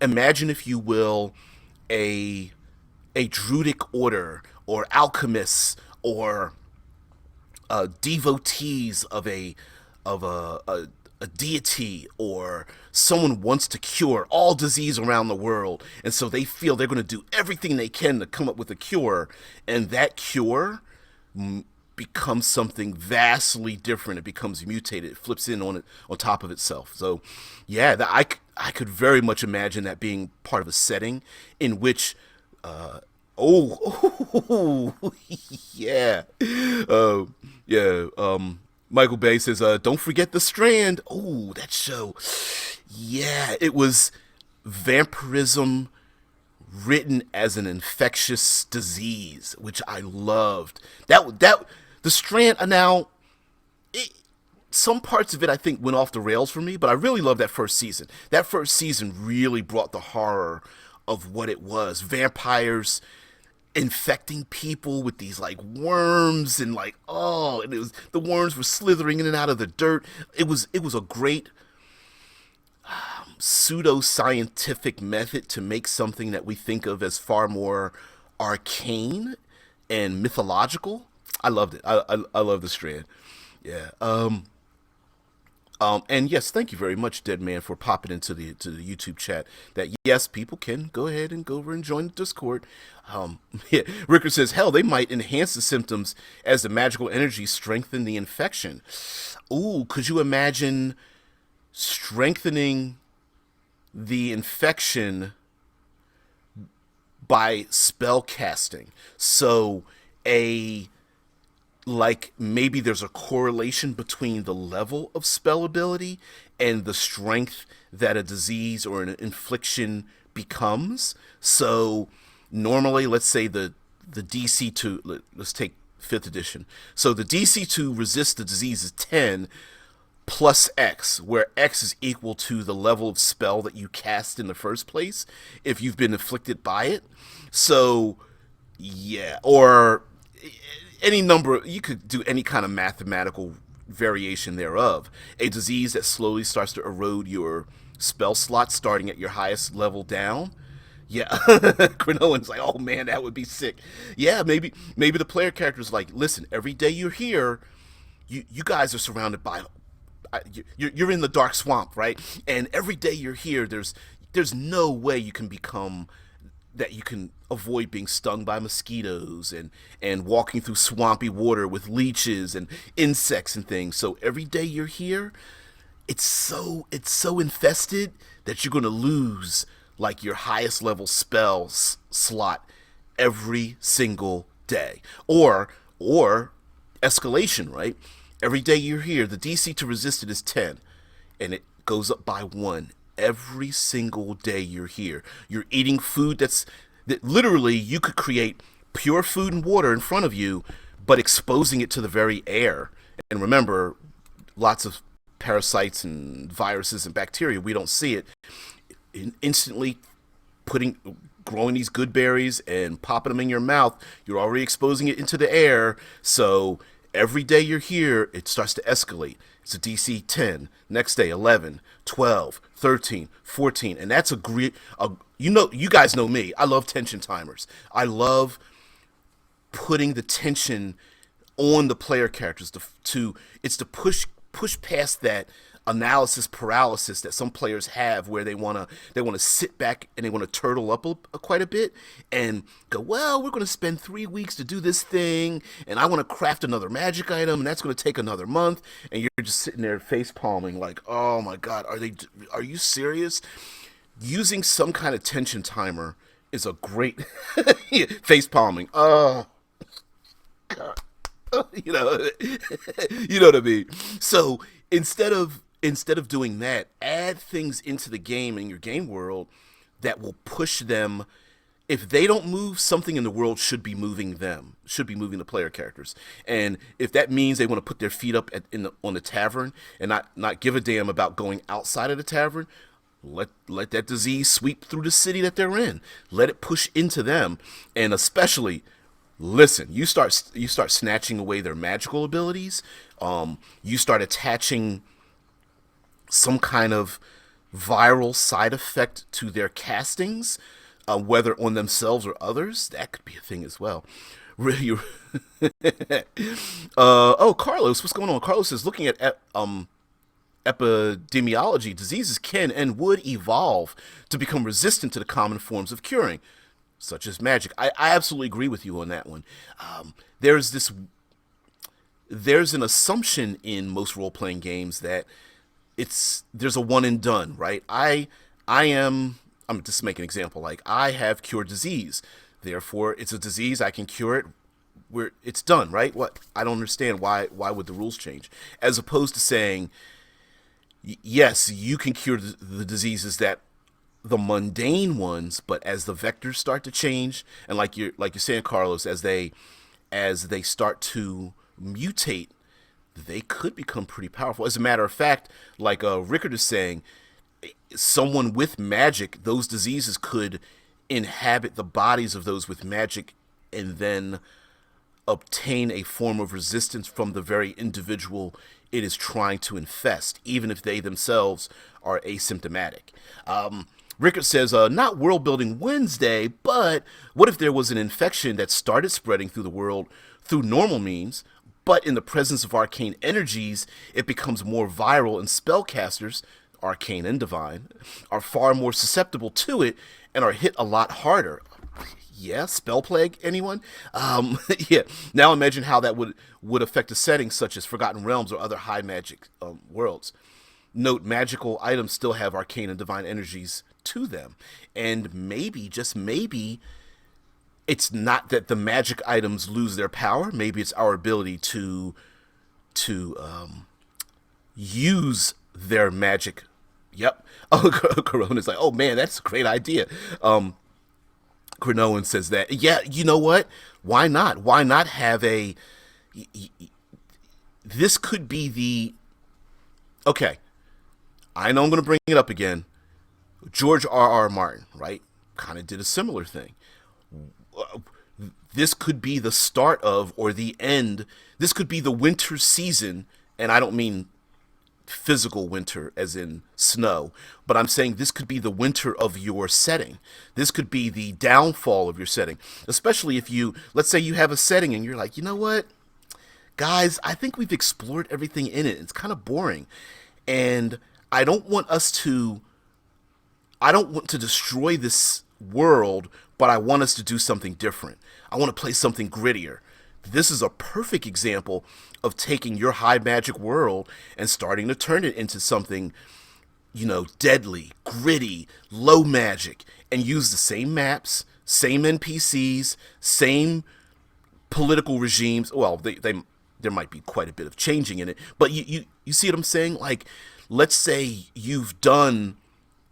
Imagine, if you will, a druidic order or alchemists or devotees of a deity, or someone wants to cure all disease around the world, and so they feel they're going to do everything they can to come up with a cure, and that cure becomes something vastly different. It becomes mutated. It flips in on top of itself. So, yeah, I could very much imagine that being part of a setting in which, oh, yeah, yeah. Michael Bay says, don't forget The Strand. Oh, that show. Yeah, it was vampirism written as an infectious disease, which I loved. The Strand. Now, some parts of it I think went off the rails for me, but I really loved that first season. That first season really brought the horror of what it was. Vampires infecting people with these like worms, and like, oh, and it was, the worms were slithering in and out of the dirt. It was a great pseudo-scientific method to make something that we think of as far more arcane and mythological. I loved it. I love The Strand. Yeah. And yes, thank you very much, Dead Man, for popping into the YouTube chat. That, yes, people can go ahead and go over and join the Discord. Yeah, Ricker says, hell, they might enhance the symptoms as the magical energy strengthen the infection. Ooh, could you imagine strengthening the infection by spell casting? So like, maybe there's a correlation between the level of spell ability and the strength that a disease or an infliction becomes. So normally, let's say the DC to, let's take 5th edition. So the DC to resist the disease is 10 plus X, where X is equal to the level of spell that you cast in the first place if you've been afflicted by it. So, yeah, or any number, you could do any kind of mathematical variation thereof. A disease that slowly starts to erode your spell slot starting at your highest level down. Yeah, Cronoan's like, oh man, that would be sick. Yeah, maybe the player character's like, listen, every day you're here, you guys are surrounded by, you're in the dark swamp, right? And every day you're here, there's no way you can avoid being stung by mosquitoes and walking through swampy water with leeches and insects and things. So every day you're here, it's so infested that you're going to lose like your highest level spells slot every single day. Or escalation, right? Every day you're here, the DC to resist it is 10, and it goes up by 1 every single day you're here. You're eating food that literally you could create pure food and water in front of you, but exposing it to the very air. And remember, lots of parasites and viruses and bacteria, we don't see it. Instantly growing these good berries and popping them in your mouth, you're already exposing it into the air. So every day you're here, it starts to escalate. It's a DC 10, next day 11, 12, 13, 14, and that's you guys know me. I love tension timers. I love putting the tension on the player characters to push past that analysis paralysis that some players have, where they want to sit back and they want to turtle up quite a bit and go, well, we're going to spend 3 weeks to do this thing, and I want to craft another magic item, and that's going to take another month, and you're just sitting there face palming like, oh my god, are you serious? Using some kind of tension timer is a great face palming. Oh god. you know, you know what I mean. So instead of doing that, add things into the game in your game world that will push them. If they don't move, something in the world should be moving them, should be moving the player characters. And if that means they want to put their feet up on the tavern and not give a damn about going outside of the tavern, let that disease sweep through the city that they're in. Let it push into them, and especially, listen. You start snatching away their magical abilities. You start attaching some kind of viral side effect to their castings, whether on themselves or others. That could be a thing as well. Really. Oh, Carlos, what's going on? Carlos is looking at epidemiology. Diseases can and would evolve to become resistant to the common forms of curing, such as magic. I absolutely agree with you on that one. There's this there's an assumption in most role playing games that there's a one and done, right? I'm just make an example. Like, I have cured disease, therefore it's a disease, I can cure it. Where it's done, right? What I don't understand, why would the rules change? As opposed to saying, yes, you can cure the diseases, that the mundane ones, but as the vectors start to change, and like you're saying, Carlos, as they start to mutate, they could become pretty powerful. As a matter of fact, like Rickard is saying, someone with magic, those diseases could inhabit the bodies of those with magic, and then obtain a form of resistance from the very individual it is trying to infest, even if they themselves are asymptomatic. Rickard says, not World Building Wednesday, but what if there was an infection that started spreading through the world through normal means, but in the presence of arcane energies, it becomes more viral, and spellcasters, arcane and divine, are far more susceptible to it and are hit a lot harder. Yeah, spell plague, anyone? Yeah. Now imagine how that would affect a setting such as Forgotten Realms or other high magic worlds. Note, magical items still have arcane and divine energies to them, and maybe, just maybe, it's not that the magic items lose their power. Maybe it's our ability to use their magic. Yep. Oh, Corona's like, oh man, that's a great idea. Cronoan says that. Yeah, you know what? Why not? Why not have this could be the... Okay, I know I'm going to bring it up again. George R.R. Martin, right? Kind of did a similar thing. This could be the start of, or the end. This could be the winter season, and I don't mean physical winter as in snow, but I'm saying this could be the winter of your setting. This could be the downfall of your setting, especially if let's say you have a setting and you're like, you know what, guys, I think we've explored everything in it. It's kind of boring, and I don't want to destroy this world, but I want us to do something different. I want to play something grittier. This is a perfect example of taking your high magic world and starting to turn it into something, deadly, gritty, low magic, and use the same maps, same NPCs, same political regimes. Well, there might be quite a bit of changing in it, but you see what I'm saying? Like, let's say you've done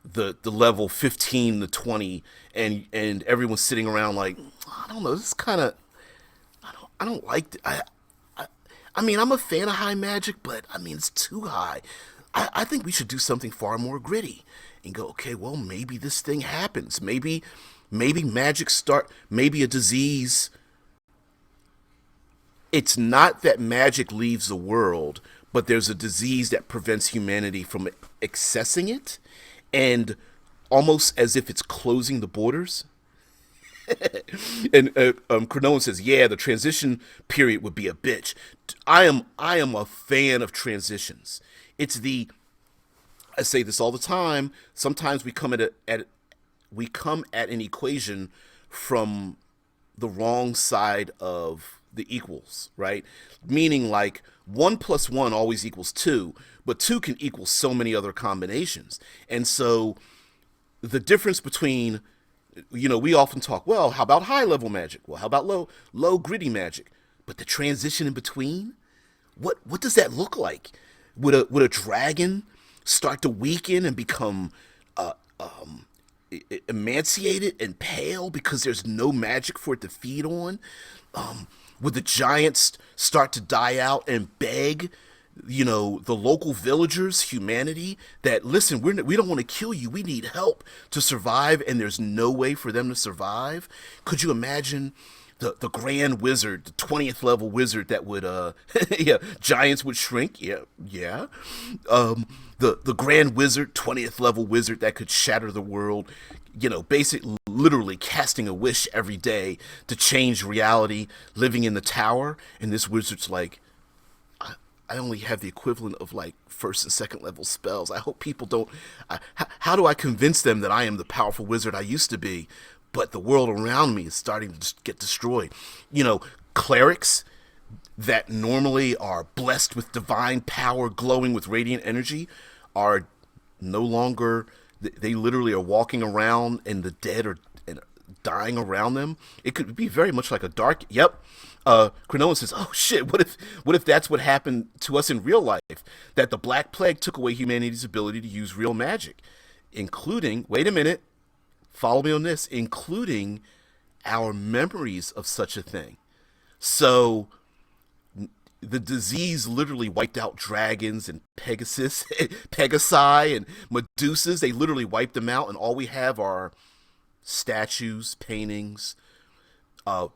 the level 15 to 20, and everyone's sitting around like, I don't know, this is kind of, I don't like it. I mean, I'm a fan of high magic, but I mean, it's too high. I think we should do something far more gritty and go, okay, well, maybe this thing happens. Maybe magic maybe a disease. It's not that magic leaves the world, but there's a disease that prevents humanity from accessing it, and almost as if it's closing the borders. And Cronoan says, yeah, the transition period would be a bitch. I am a fan of transitions. I say this all the time. Sometimes we come at an equation from the wrong side of the equals, right? Meaning, like, 1 + 1 always equals 2, but 2 can equal so many other combinations. And so the difference between, we often talk, well, how about high level magic? Well, how about low gritty magic? But the transition in between, what does that look like? Would a dragon start to weaken and become emaciated and pale because there's no magic for it to feed on? Would the giants start to die out and beg, the local villagers, humanity, that listen, we don't want to kill you. We need help to survive, and there's no way for them to survive. Could you imagine the grand wizard, the 20th level wizard that would yeah, giants would shrink. Yeah. The grand wizard, 20th level wizard that could shatter the world, basically literally casting a wish every day to change reality, living in the tower. And this wizard's like, I only have the equivalent of like first and second level spells. I hope people don't. How do I convince them that I am the powerful wizard I used to be? But the world around me is starting to get destroyed. Clerics that normally are blessed with divine power, glowing with radiant energy, are no longer. They literally are walking around, and the dead are dying around them. It could be very much like a dark. Yep. Cronoan says, "Oh shit! What if that's what happened to us in real life? That the Black Plague took away humanity's ability to use real magic, including. Wait a minute, follow me on this. Including our memories of such a thing. So the disease literally wiped out dragons and Pegasi and Medusas. They literally wiped them out, and all we have are statues, paintings."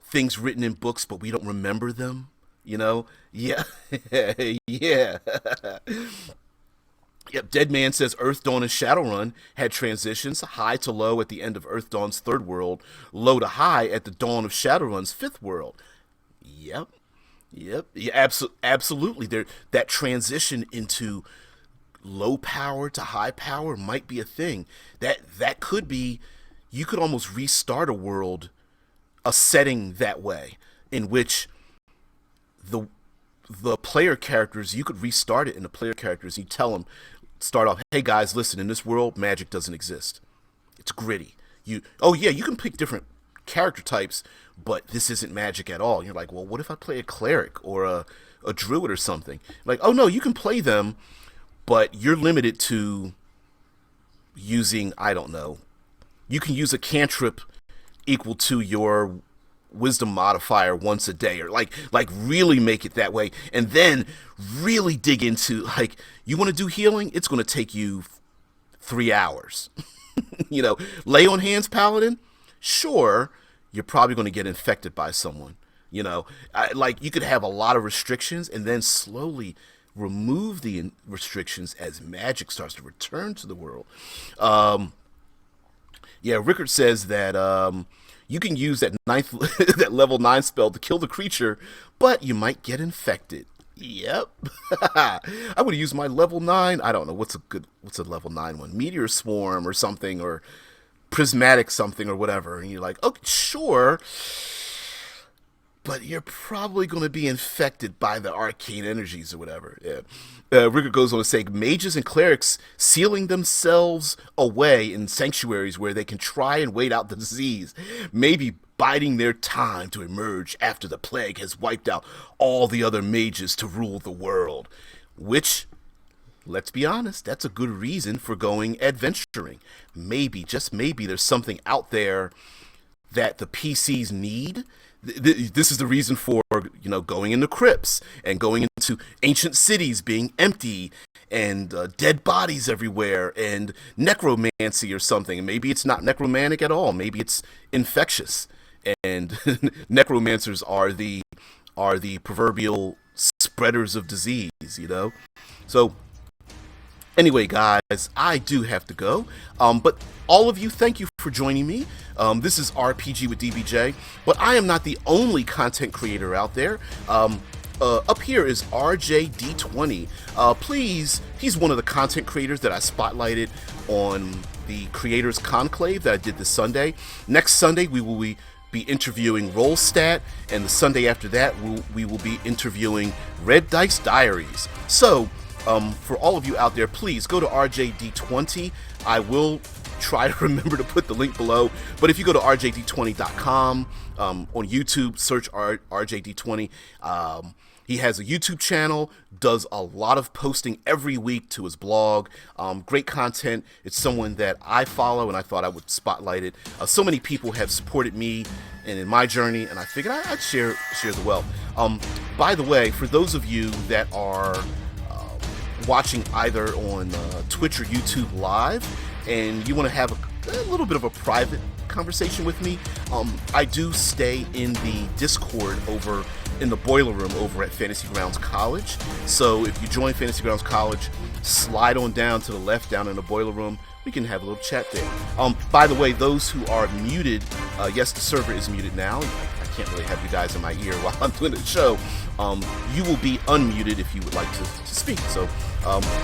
Things written in books, but we don't remember them. Yeah, yeah. Yep. Dead Man says Earth Dawn and Shadowrun had transitions, high to low at the end of Earth Dawn's third world, low to high at the dawn of Shadowrun's fifth world. Yep. Yeah, absolutely. That transition into low power to high power might be a thing. That could be. You could almost restart a world, a setting that way, in which the player characters, you could restart it in the player characters. You tell them, start off, hey guys, listen, in this world, magic doesn't exist. It's gritty. You can pick different character types, but this isn't magic at all. And you're like, well, what if I play a cleric or a druid or something? Like, oh no, you can play them, but you're limited to using, I don't know, you can use a cantrip equal to your wisdom modifier once a day, or like really make it that way, and then really dig into, like, you want to do healing, it's going to take you 3 hours. Lay on hands paladin, sure, you're probably going to get infected by someone. You could have a lot of restrictions and then slowly remove the restrictions as magic starts to return to the world. Yeah, Rickard says that you can use that that level 9 spell to kill the creature, but you might get infected. Yep. I would use my level 9. I don't know what's a level 9 one. Meteor Swarm or something, or Prismatic something or whatever. And you're like, okay, sure, but you're probably going to be infected by the arcane energies or whatever. Yeah. Rickard goes on to say, mages and clerics sealing themselves away in sanctuaries where they can try and wait out the disease, maybe biding their time to emerge after the plague has wiped out all the other mages to rule the world. Which, let's be honest, that's a good reason for going adventuring. Maybe, just maybe, there's something out there that the PCs need. This is the reason for, going into crypts and going into ancient cities being empty and dead bodies everywhere and necromancy or something. And maybe it's not necromantic at all. Maybe it's infectious. And necromancers are the proverbial spreaders of disease, So anyway, guys, I do have to go. But all of you, thank you for joining me. This is RPG with DBJ, but I am not the only content creator out there. Up here is RJD20. Please, he's one of the content creators that I spotlighted on the Creators Conclave that I did this Sunday. Next Sunday, we will be interviewing Rollstat, and the Sunday after that, we will be interviewing Red Dice Diaries. So, for all of you out there, please go to RJD20. I will try to remember to put the link below. But if you go to rjd20.com, on YouTube, search RJD20. He has a YouTube channel, does a lot of posting every week to his blog. Great content. It's someone that I follow, and I thought I would spotlight it. So many people have supported me and in my journey, and I figured I'd share the wealth. By the way, for those of you that are watching either on Twitch or YouTube live, and you want to have a little bit of a private conversation with me, I do stay in the Discord over in the boiler room over at Fantasy Grounds College. So if you join Fantasy Grounds College, slide on down to the left down in the boiler room. We can have a little chat there. By the way, those who are muted, yes, the server is muted now. I can't really have you guys in my ear while I'm doing the show. You will be unmuted if you would like to speak. So,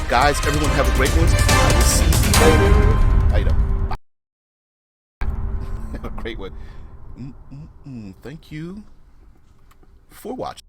guys, everyone have a great one. I will see you later. How you doing? Have a great one. Thank you for watching.